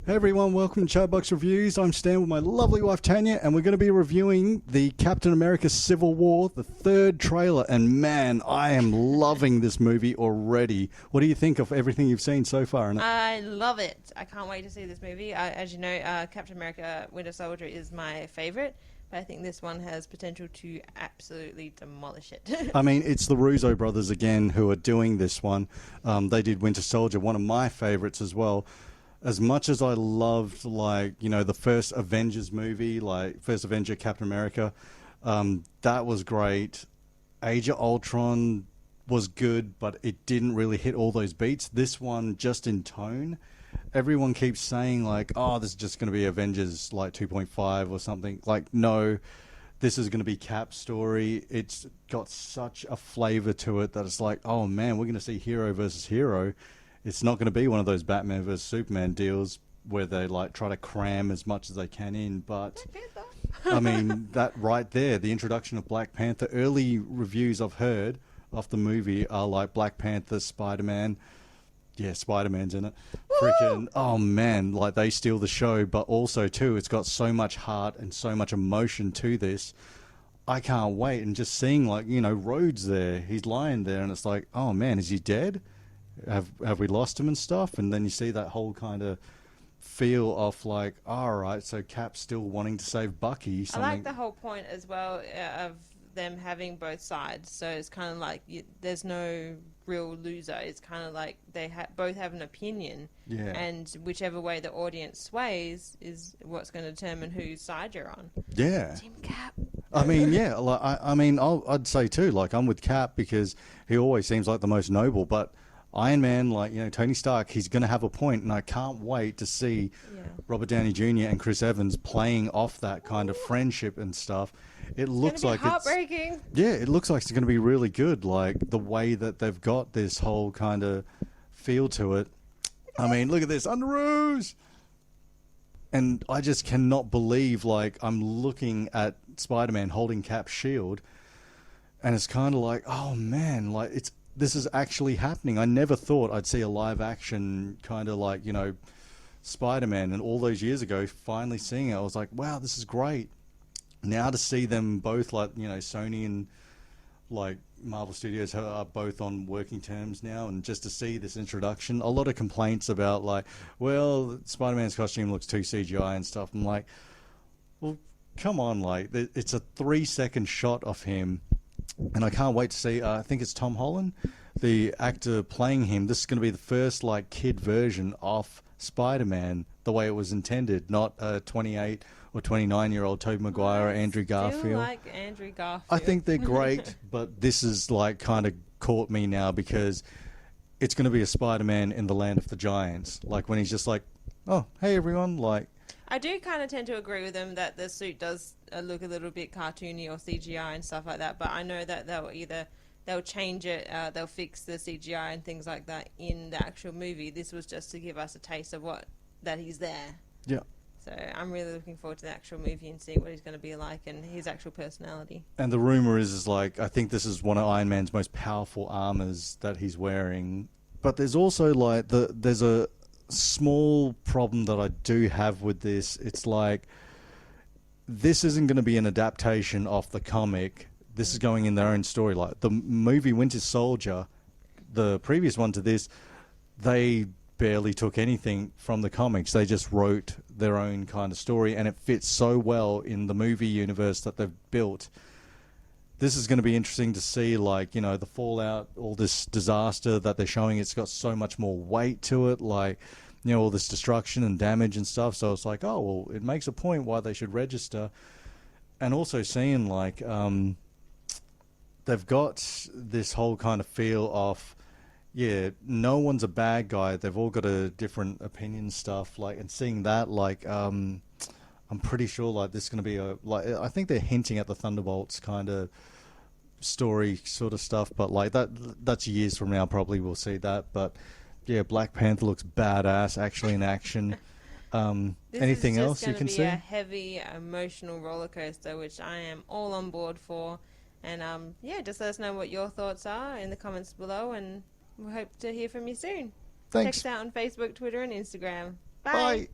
Hey everyone, welcome to ChattaBox Reviews. I'm Stan with my lovely wife Tania, and we're going to be reviewing the Captain America Civil War, the third trailer, and man, I am loving this movie already. What do you think of everything you've seen so far in it? I love it. I can't wait to see this movie. As you know, Captain America Winter Soldier is my favorite, but I think this one has potential to absolutely demolish it. I mean, it's the Russo brothers again who are doing this one. They did Winter Soldier, one of my favorites as well. As much as I loved, like, you know, the first Avengers movie, like first Avenger Captain America, that was great. Age of Ultron was good, but it didn't really hit all those beats. This one, just in tone, everyone keeps saying like, oh, this is just going to be Avengers like 2.5 or something. Like, no, this is going to be Cap's story. It's got such a flavor to it that it's like, oh man, we're going to see hero versus hero. It's not going to be one of those Batman versus Superman deals where they like try to cram as much as they can in. But I mean, that right there, the introduction of Black Panther, early reviews I've heard of the movie are like Black Panther, Spider-Man. Yeah, Spider-Man's in it. Freaking, oh man, like they steal the show. But also too, it's got so much heart and so much emotion to this. I can't wait. And just seeing like, you know, Rhodes there, he's lying there and it's like, oh man, is he dead? Have we lost him and stuff? And then you see that whole kind of feel of like, all right, so Cap's still wanting to save Bucky. I like the whole point as well of them having both sides. So it's kind of like there's no real loser. It's kind of like they both have an opinion. Yeah. And whichever way the audience sways is what's going to determine whose side you're on. Yeah. Team Cap. I mean, yeah. Like, I mean, I'd say too, like I'm with Cap because he always seems like the most noble, but Iron Man, like, you know, Tony Stark, he's going to have a point, and I can't wait to see Robert Downey Jr. and Chris Evans playing off that kind of friendship and stuff. It looks like heartbreaking. It looks like it's going to be really good, like the way that they've got this whole kind of feel to it. I mean, look at this, Underoos! And I just cannot believe, like, I'm looking at Spider-Man holding Cap's shield, and it's kind of like, oh man, like, this is actually happening. I never thought I'd see a live action kind of like, you know, Spider-Man. And all those years ago, finally seeing it, I was like, wow, this is great. Now to see them both, like, you know, Sony and like Marvel Studios are both on working terms now. And just to see this introduction, a lot of complaints about like, well, Spider-Man's costume looks too CGI and stuff. I'm like, well, come on, like, it's a 3-second shot of him. And I can't wait to see, I think it's Tom Holland, the actor playing him. This is going to be the first, like, kid version of Spider-Man, the way it was intended, not a 28 or 29-year-old Tobey Maguire or Andrew Garfield. I like Andrew Garfield. I think they're great, but this is, like, kind of caught me now because it's going to be a Spider-Man in the land of the giants. Like, when he's just like, oh, hey, everyone, like... I do kind of tend to agree with them that the suit does look a little bit cartoony or CGI and stuff like that, but I know that they'll change it, they'll fix the CGI and things like that in the actual movie. This was just to give us a taste of that he's there. Yeah. So I'm really looking forward to the actual movie and seeing what he's going to be like and his actual personality. And the rumor is like, I think this is one of Iron Man's most powerful armors that he's wearing. But there's also like, there's a small problem that I do have with this. It's like, this isn't going to be an adaptation of the comic. This is going in their own story. Like the movie Winter Soldier, the previous one to this, they barely took anything from the comics. They just wrote their own kind of story, and it fits so well in the movie universe that they've built. This is going to be interesting to see, like, you know, the fallout, all this disaster that they're showing. It's got so much more weight to it, like, you know, all this destruction and damage and stuff. So it's like, oh, well, it makes a point why they should register. And also seeing, like, they've got this whole kind of feel of, yeah, no one's a bad guy. They've all got a different opinion stuff, like, and seeing that, like, I'm pretty sure like this is going to be a, like, I think they're hinting at the Thunderbolts kind of story sort of stuff, but like that's years from now probably we'll see that. But yeah, Black Panther looks badass actually in action. Anything else you can see? This is just going to be a heavy emotional roller coaster, which I am all on board for. And yeah, just let us know what your thoughts are in the comments below, and we hope to hear from you soon. Thanks. Check us out on Facebook, Twitter, and Instagram. Bye.